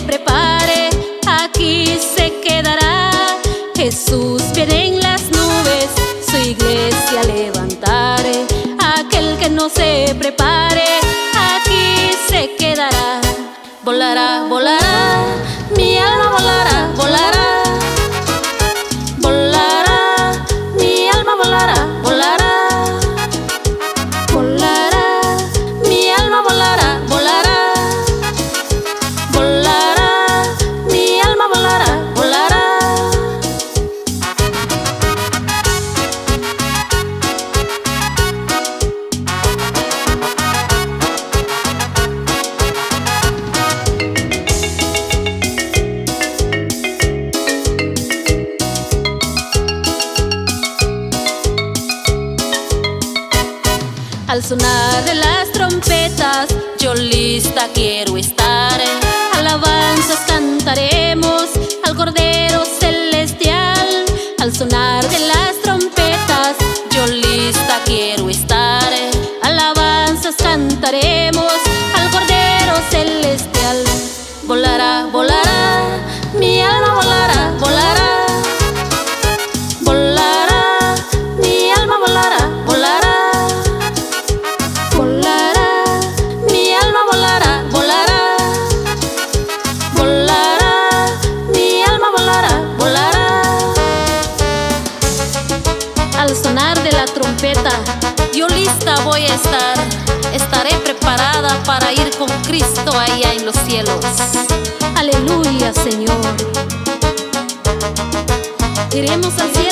prepare, aquí se quedará. Jesús viene en las nubes, su iglesia levantaré. Aquel que no se prepare, aquí se quedará. Volará, volará, mi alma volará, volará. Volará, mi alma volará, volará. Volará, mi alma volará, volará. Volará, mi alma volará, volará. Al sonar de las trompetas, yo lista quiero estar. Alabanzas cantaremos al Cordero Celestial. Al sonar de las trompetas, yo lista quiero estar. Alabanzas cantaremos al Cordero Celestial. Volará, volará, mi alma volará, volará. Volará, mi alma volará, volará. Al sonar de la trompeta, yo lista voy a estar. Estaré preparada para ir con Cristo allá en los cielos. Aleluya, Señor. Iremos al cielo.